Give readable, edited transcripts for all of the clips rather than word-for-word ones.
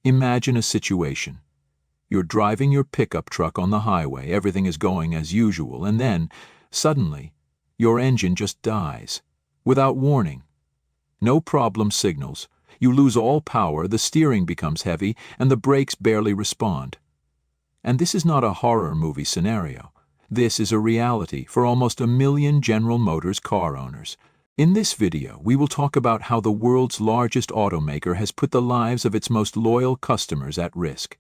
Imagine a situation. You're driving your pickup truck on the highway, everything is going as usual, and then, suddenly, your engine just dies, without warning. No problem signals, you lose all power, the steering becomes heavy, and the brakes barely respond. And this is not a horror movie scenario. This is a reality for almost 1 million General Motors car owners. In this video, we will talk about how the world's largest automaker has put the lives of its most loyal customers at risk.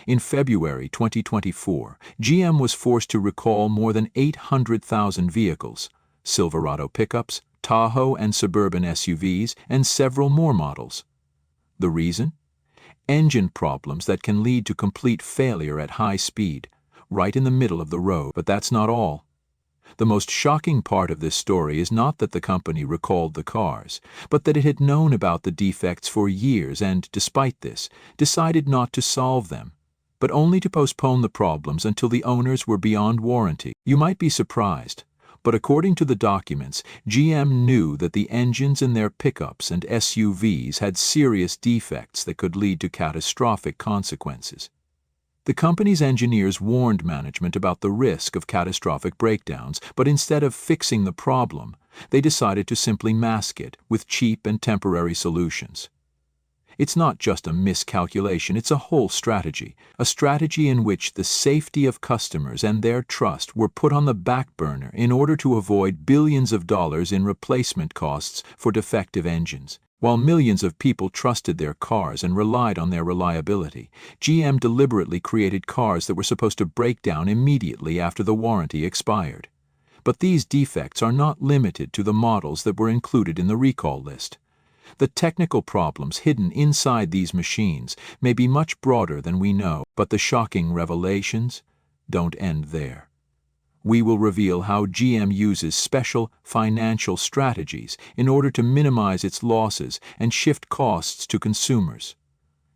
In February 2024, GM was forced to recall more than 800,000 vehicles, Silverado pickups, Tahoe and Suburban SUVs, and several more models. The reason? Engine problems that can lead to complete failure at high speed, right in the middle of the road. But that's not all. The most shocking part of this story is not that the company recalled the cars, but that it had known about the defects for years and, despite this, decided not to solve them, but only to postpone the problems until the owners were beyond warranty. You might be surprised, but according to the documents, GM knew that the engines in their pickups and SUVs had serious defects that could lead to catastrophic consequences. The company's engineers warned management about the risk of catastrophic breakdowns, but instead of fixing the problem, they decided to simply mask it with cheap and temporary solutions. It's not just a miscalculation, it's a whole strategy, a strategy in which the safety of customers and their trust were put on the back burner in order to avoid billions of dollars in replacement costs for defective engines. While millions of people trusted their cars and relied on their reliability, GM deliberately created cars that were supposed to break down immediately after the warranty expired. But these defects are not limited to the models that were included in the recall list. The technical problems hidden inside these machines may be much broader than we know, but the shocking revelations don't end there. We will reveal how GM uses special financial strategies in order to minimize its losses and shift costs to consumers.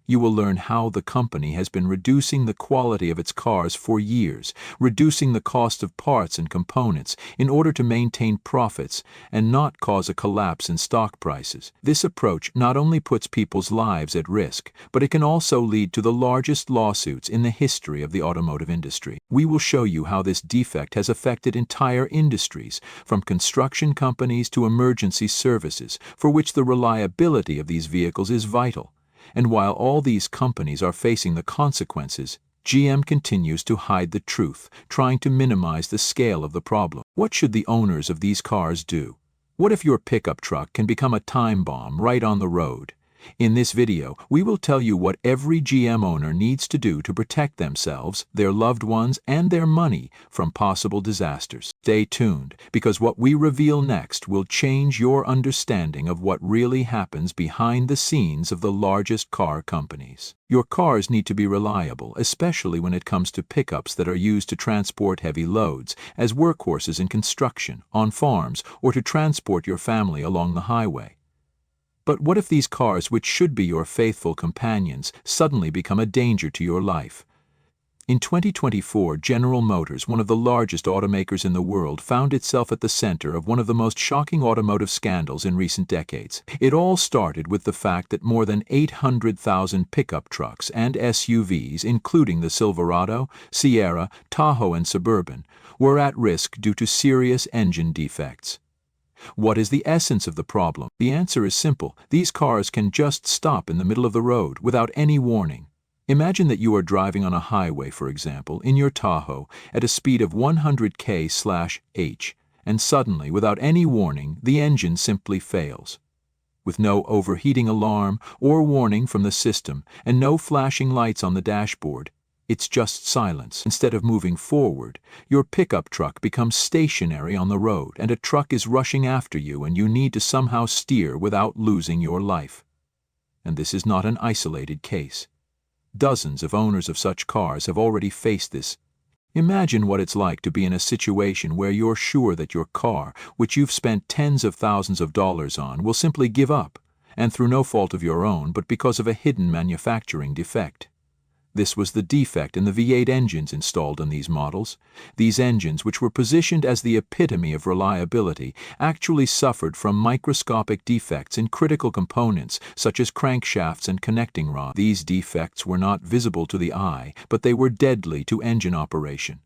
You will learn how the company has been reducing the quality of its cars for years, reducing the cost of parts and components in order to maintain profits and not cause a collapse in stock prices. This approach not only puts people's lives at risk, but it can also lead to the largest lawsuits in the history of the automotive industry. We will show you how this defect has affected entire industries, from construction companies to emergency services, for which the reliability of these vehicles is vital. And while all these companies are facing the consequences, GM continues to hide the truth, trying to minimize the scale of the problem. What should the owners of these cars do? What if your pickup truck can become a time bomb right on the road? In this video, we will tell you what every GM owner needs to do to protect themselves, their loved ones, and their money from possible disasters. Stay tuned, because what we reveal next will change your understanding of what really happens behind the scenes of the largest car companies. Your cars need to be reliable, especially when it comes to pickups that are used to transport heavy loads, as workhorses in construction, on farms, or to transport your family along the highway. But what if these cars, which should be your faithful companions, suddenly become a danger to your life? In 2024, General Motors, one of the largest automakers in the world, found itself at the center of one of the most shocking automotive scandals in recent decades. It all started with the fact that more than 800,000 pickup trucks and SUVs, including the Silverado, Sierra, Tahoe, and Suburban, were at risk due to serious engine defects. What is the essence of the problem? The answer is simple. These cars can just stop in the middle of the road without any warning. Imagine that you are driving on a highway, for example, in your Tahoe at a speed of 100 km/h, and suddenly, without any warning, the engine simply fails. With no overheating alarm or warning from the system and no flashing lights on the dashboard, it's just silence. Instead of moving forward, your pickup truck becomes stationary on the road, and a truck is rushing after you, and you need to somehow steer without losing your life. And this is not an isolated case. Dozens of owners of such cars have already faced this. Imagine what it's like to be in a situation where you're sure that your car, which you've spent tens of thousands of dollars on, will simply give up, and through no fault of your own, but because of a hidden manufacturing defect. This was the defect in the V8 engines installed on these models. These engines, which were positioned as the epitome of reliability, actually suffered from microscopic defects in critical components such as crankshafts and connecting rods. These defects were not visible to the eye, but they were deadly to engine operation.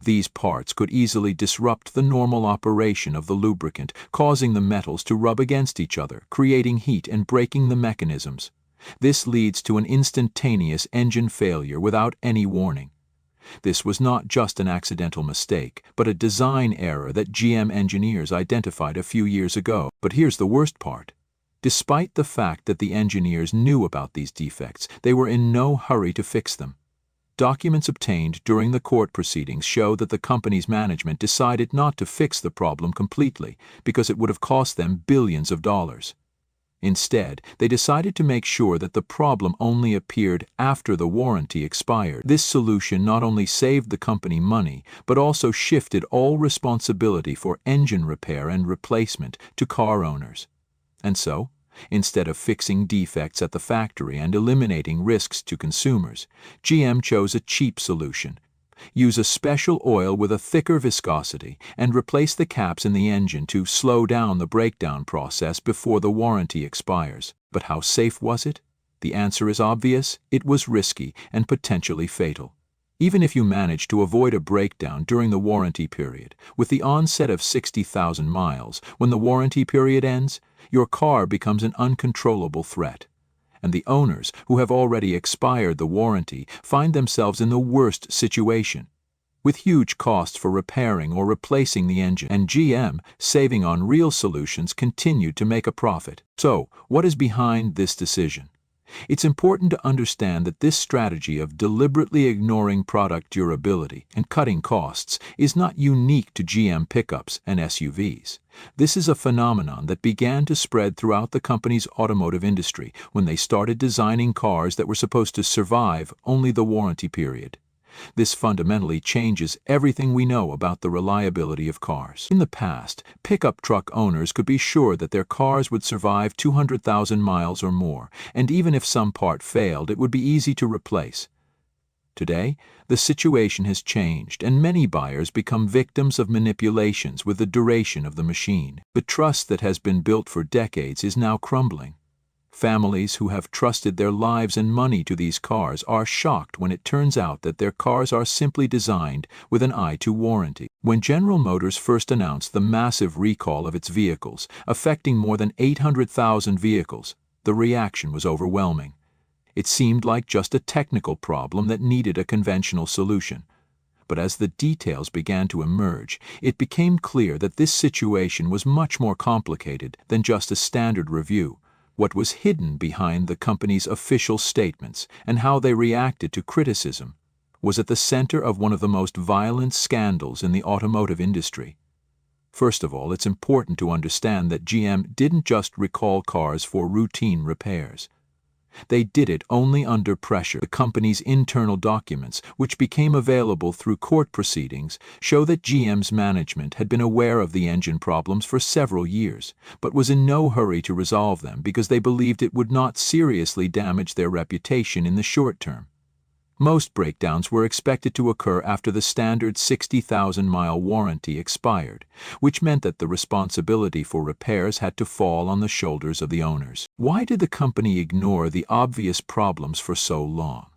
These parts could easily disrupt the normal operation of the lubricant, causing the metals to rub against each other, creating heat and breaking the mechanisms. This leads to an instantaneous engine failure without any warning. This was not just an accidental mistake, but a design error that GM engineers identified a few years ago. But here's the worst part. Despite the fact that the engineers knew about these defects, they were in no hurry to fix them. Documents obtained during the court proceedings show that the company's management decided not to fix the problem completely because it would have cost them billions of dollars. Instead, they decided to make sure that the problem only appeared after the warranty expired. This solution not only saved the company money, but also shifted all responsibility for engine repair and replacement to car owners. And so, instead of fixing defects at the factory and eliminating risks to consumers, GM chose a cheap solution. Use a special oil with a thicker viscosity and replace the caps in the engine to slow down the breakdown process before the warranty expires. But how safe was it? The answer is obvious: it was risky and potentially fatal. Even if you manage to avoid a breakdown during the warranty period, with the onset of 60,000 miles, when the warranty period ends, your car becomes an uncontrollable threat. And the owners, who have already expired the warranty, find themselves in the worst situation, with huge costs for repairing or replacing the engine. And GM, saving on real solutions, continued to make a profit. So, what is behind this decision? It's important to understand that this strategy of deliberately ignoring product durability and cutting costs is not unique to GM pickups and SUVs. This is a phenomenon that began to spread throughout the company's automotive industry when they started designing cars that were supposed to survive only the warranty period. This fundamentally changes everything we know about the reliability of cars. In the past, pickup truck owners could be sure that their cars would survive 200,000 miles or more, and even if some part failed, it would be easy to replace. Today, the situation has changed, and many buyers become victims of manipulations with the duration of the machine. The trust that has been built for decades is now crumbling. Families who have trusted their lives and money to these cars are shocked when it turns out that their cars are simply designed with an eye to warranty. When General Motors first announced the massive recall of its vehicles, affecting more than 800,000 vehicles, the reaction was overwhelming. It seemed like just a technical problem that needed a conventional solution. But as the details began to emerge, it became clear that this situation was much more complicated than just a standard review. What was hidden behind the company's official statements and how they reacted to criticism was at the center of one of the most violent scandals in the automotive industry. First of all, it's important to understand that GM didn't just recall cars for routine repairs. They did it only under pressure. The company's internal documents, which became available through court proceedings, show that GM's management had been aware of the engine problems for several years, but was in no hurry to resolve them because they believed it would not seriously damage their reputation in the short term. Most breakdowns were expected to occur after the standard 60,000-mile warranty expired, which meant that the responsibility for repairs had to fall on the shoulders of the owners. Why did the company ignore the obvious problems for so long?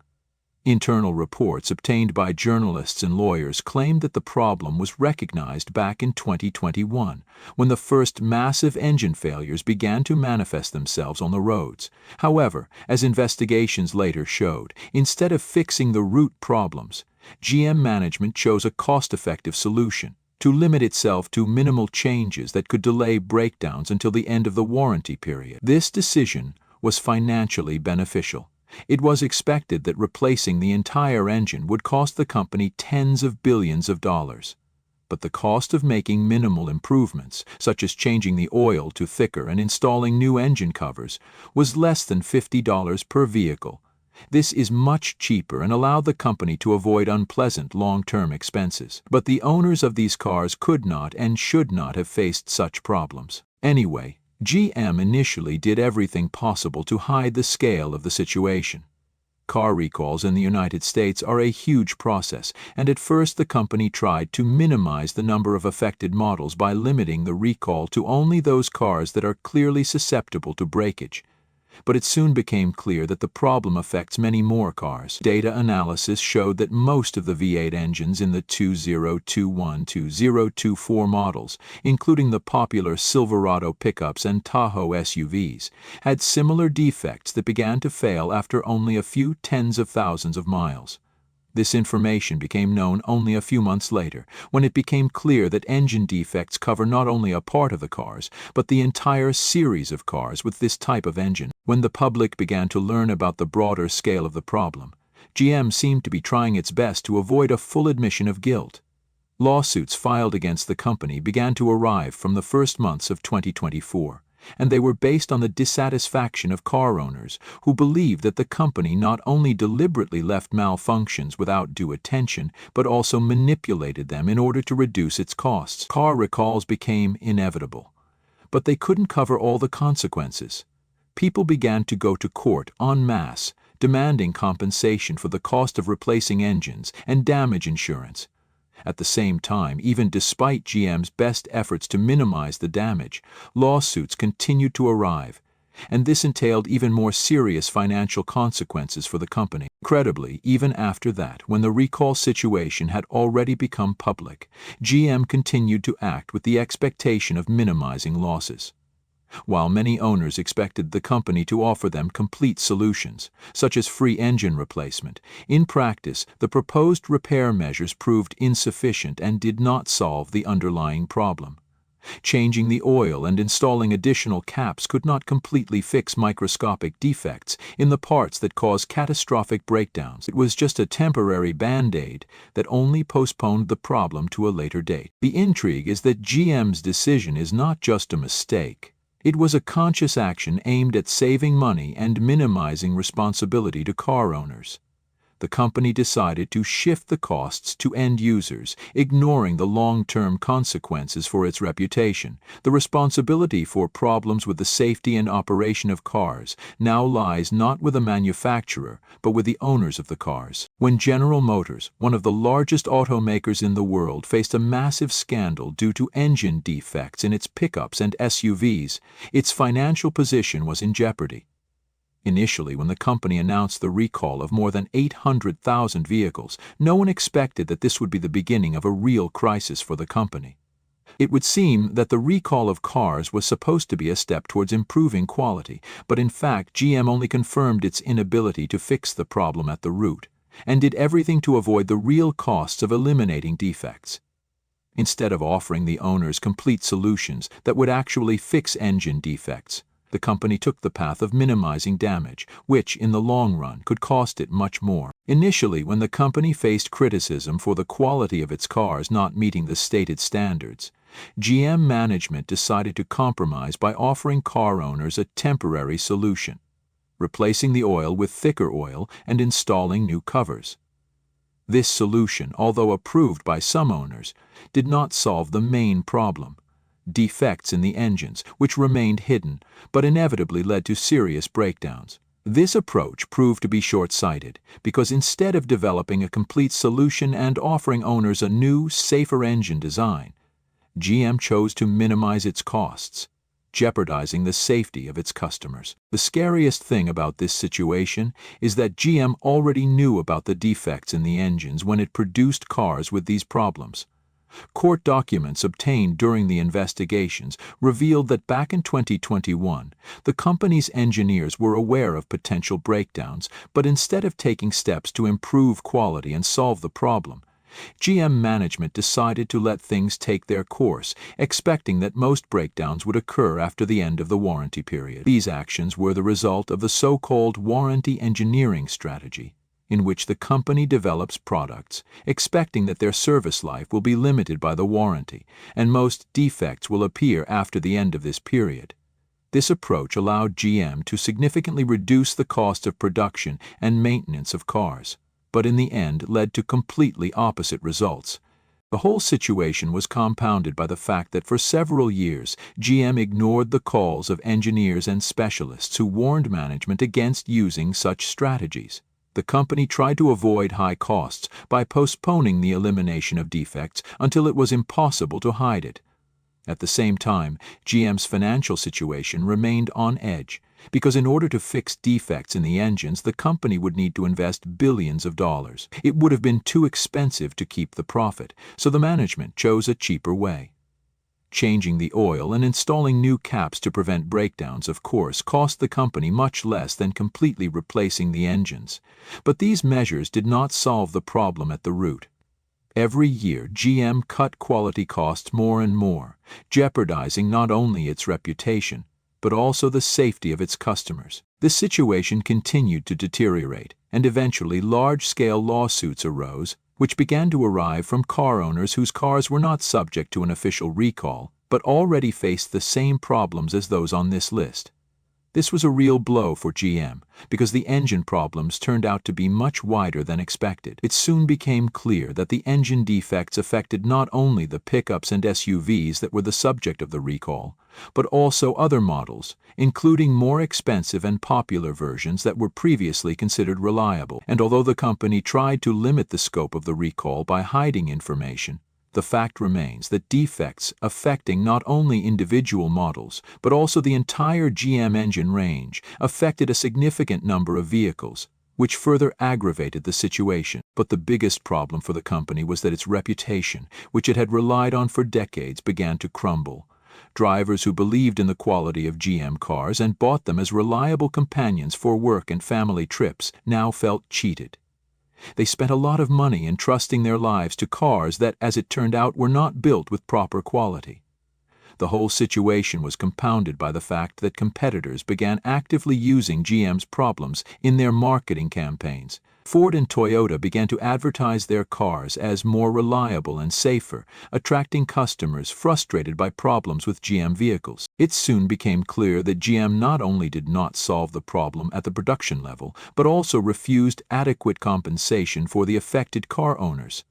Internal reports obtained by journalists and lawyers claimed that the problem was recognized back in 2021, when the first massive engine failures began to manifest themselves on the roads. However, as investigations later showed, instead of fixing the root problems, GM management chose a cost-effective solution: to limit itself to minimal changes that could delay breakdowns until the end of the warranty period. This decision was financially beneficial. It was expected that replacing the entire engine would cost the company tens of billions of dollars. But the cost of making minimal improvements, such as changing the oil to thicker and installing new engine covers, was less than $50 per vehicle. This is much cheaper and allowed the company to avoid unpleasant long-term expenses. But the owners of these cars could not and should not have faced such problems. Anyway, GM initially did everything possible to hide the scale of the situation. Car recalls in the United States are a huge process, and at first the company tried to minimize the number of affected models by limiting the recall to only those cars that are clearly susceptible to breakage. But it soon became clear that the problem affects many more cars. Data analysis showed that most of the V8 engines in the 2021-2024 models, including the popular Silverado pickups and Tahoe SUVs, had similar defects that began to fail after only a few tens of thousands of miles. This information became known only a few months later, when it became clear that engine defects cover not only a part of the cars, but the entire series of cars with this type of engine. When the public began to learn about the broader scale of the problem, GM seemed to be trying its best to avoid a full admission of guilt. Lawsuits filed against the company began to arrive from the first months of 2024. And they were based on the dissatisfaction of car owners who believed that the company not only deliberately left malfunctions without due attention, but also manipulated them in order to reduce its costs. Car recalls became inevitable, but they couldn't cover all the consequences. People began to go to court en masse, demanding compensation for the cost of replacing engines and damage insurance. At the same time, even despite GM's best efforts to minimize the damage, lawsuits continued to arrive, and this entailed even more serious financial consequences for the company. Incredibly, even after that, when the recall situation had already become public, GM continued to act with the expectation of minimizing losses. While many owners expected the company to offer them complete solutions, such as free engine replacement, in practice the proposed repair measures proved insufficient and did not solve the underlying problem. Changing the oil and installing additional caps could not completely fix microscopic defects in the parts that cause catastrophic breakdowns. It was just a temporary band-aid that only postponed the problem to a later date. The intrigue is that GM's decision is not just a mistake. It was a conscious action aimed at saving money and minimizing responsibility to car owners. The company decided to shift the costs to end users, ignoring the long-term consequences for its reputation. The responsibility for problems with the safety and operation of cars now lies not with the manufacturer, but with the owners of the cars. When General Motors, one of the largest automakers in the world, faced a massive scandal due to engine defects in its pickups and SUVs, its financial position was in jeopardy. Initially, when the company announced the recall of more than 800,000 vehicles, no one expected that this would be the beginning of a real crisis for the company. It would seem that the recall of cars was supposed to be a step towards improving quality, but in fact GM only confirmed its inability to fix the problem at the root, and did everything to avoid the real costs of eliminating defects. Instead of offering the owners complete solutions that would actually fix engine defects, the company took the path of minimizing damage, which, in the long run, could cost it much more. Initially, when the company faced criticism for the quality of its cars not meeting the stated standards, GM management decided to compromise by offering car owners a temporary solution, replacing the oil with thicker oil and installing new covers. This solution, although approved by some owners, did not solve the main problem: defects in the engines, which remained hidden, but inevitably led to serious breakdowns. This approach proved to be short-sighted, because instead of developing a complete solution and offering owners a new, safer engine design, GM chose to minimize its costs, jeopardizing the safety of its customers. The scariest thing about this situation is that GM already knew about the defects in the engines when it produced cars with these problems. Court documents obtained during the investigations revealed that back in 2021, the company's engineers were aware of potential breakdowns, but instead of taking steps to improve quality and solve the problem, GM management decided to let things take their course, expecting that most breakdowns would occur after the end of the warranty period. These actions were the result of the so-called warranty engineering strategy, in which the company develops products, expecting that their service life will be limited by the warranty, and most defects will appear after the end of this period. This approach allowed GM to significantly reduce the cost of production and maintenance of cars, but in the end led to completely opposite results. The whole situation was compounded by the fact that for several years, GM ignored the calls of engineers and specialists who warned management against using such strategies. The company tried to avoid high costs by postponing the elimination of defects until it was impossible to hide it. At the same time, GM's financial situation remained on edge, because in order to fix defects in the engines, the company would need to invest billions of dollars. It would have been too expensive to keep the profit, so the management chose a cheaper way. Changing the oil and installing new caps to prevent breakdowns, of course, cost the company much less than completely replacing the engines. But these measures did not solve the problem at the root. Every year, GM cut quality costs more and more, jeopardizing not only its reputation, but also the safety of its customers. This situation continued to deteriorate, and eventually large-scale lawsuits arose, which began to arrive from car owners whose cars were not subject to an official recall, but already faced the same problems as those on this list. This was a real blow for GM, because the engine problems turned out to be much wider than expected. It soon became clear that the engine defects affected not only the pickups and SUVs that were the subject of the recall, but also other models, including more expensive and popular versions that were previously considered reliable. And although the company tried to limit the scope of the recall by hiding information, the fact remains that defects affecting not only individual models, but also the entire GM engine range, affected a significant number of vehicles, which further aggravated the situation. But the biggest problem for the company was that its reputation, which it had relied on for decades, began to crumble. Drivers who believed in the quality of GM cars and bought them as reliable companions for work and family trips now felt cheated. They spent a lot of money entrusting their lives to cars that, as it turned out, were not built with proper quality. The whole situation was compounded by the fact that competitors began actively using GM's problems in their marketing campaigns. Ford and Toyota began to advertise their cars as more reliable and safer, attracting customers frustrated by problems with GM vehicles. It soon became clear that GM not only did not solve the problem at the production level, but also refused adequate compensation for the affected car owners.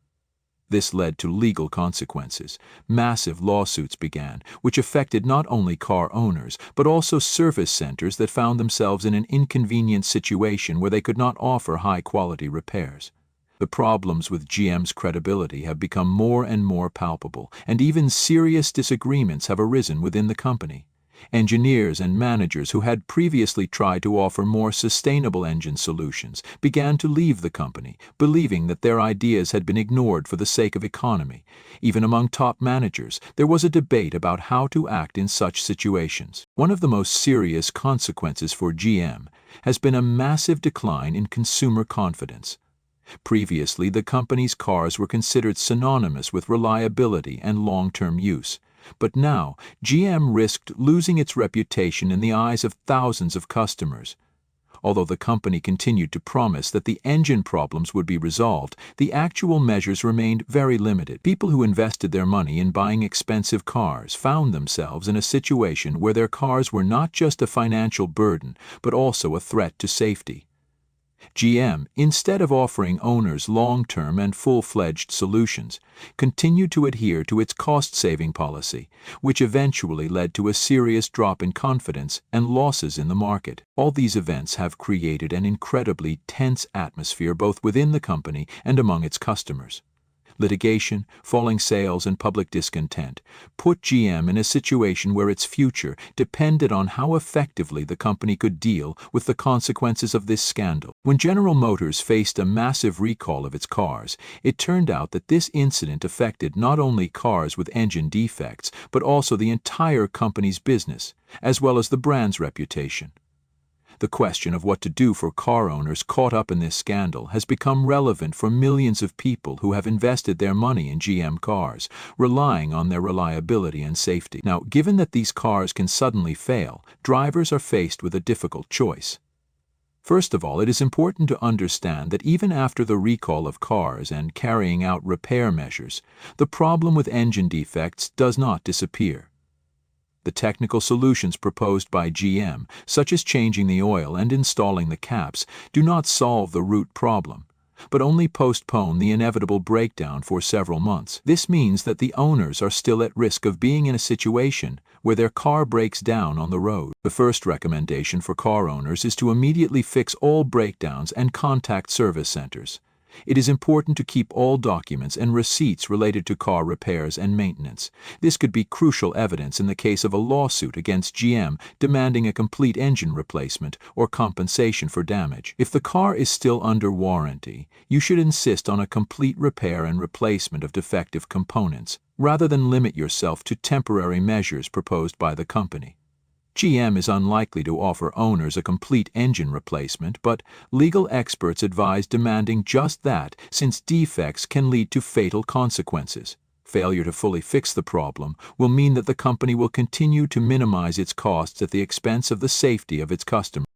This led to legal consequences. Massive lawsuits began, which affected not only car owners, but also service centers that found themselves in an inconvenient situation where they could not offer high-quality repairs. The problems with GM's credibility have become more and more palpable, and even serious disagreements have arisen within the company. Engineers and managers who had previously tried to offer more sustainable engine solutions began to leave the company, believing that their ideas had been ignored for the sake of economy. Even among top managers, there was a debate about how to act in such situations. One of the most serious consequences for GM has been a massive decline in consumer confidence. Previously, the company's cars were considered synonymous with reliability and long-term use. But now, GM risked losing its reputation in the eyes of thousands of customers. Although the company continued to promise that the engine problems would be resolved, the actual measures remained very limited. People who invested their money in buying expensive cars found themselves in a situation where their cars were not just a financial burden, but also a threat to safety. GM, instead of offering owners long-term and full-fledged solutions, continued to adhere to its cost-saving policy, which eventually led to a serious drop in confidence and losses in the market. All these events have created an incredibly tense atmosphere both within the company and among its customers. Litigation, falling sales, and public discontent put GM in a situation where its future depended on how effectively the company could deal with the consequences of this scandal. When General Motors faced a massive recall of its cars, it turned out that this incident affected not only cars with engine defects, but also the entire company's business, as well as the brand's reputation. The question of what to do for car owners caught up in this scandal has become relevant for millions of people who have invested their money in GM cars, relying on their reliability and safety. Now, given that these cars can suddenly fail, drivers are faced with a difficult choice. First of all, it is important to understand that even after the recall of cars and carrying out repair measures, the problem with engine defects does not disappear. The technical solutions proposed by GM, such as changing the oil and installing the caps, do not solve the root problem. but only postpone the inevitable breakdown for several months. This means that the owners are still at risk of being in a situation where their car breaks down on the road. The first recommendation for car owners is to immediately fix all breakdowns and contact service centers. It is important to keep all documents and receipts related to car repairs and maintenance. This could be crucial evidence in the case of a lawsuit against GM demanding a complete engine replacement or compensation for damage. If the car is still under warranty, you should insist on a complete repair and replacement of defective components, rather than limit yourself to temporary measures proposed by the company. GM is unlikely to offer owners a complete engine replacement, but legal experts advise demanding just that, since defects can lead to fatal consequences. Failure to fully fix the problem will mean that the company will continue to minimize its costs at the expense of the safety of its customers.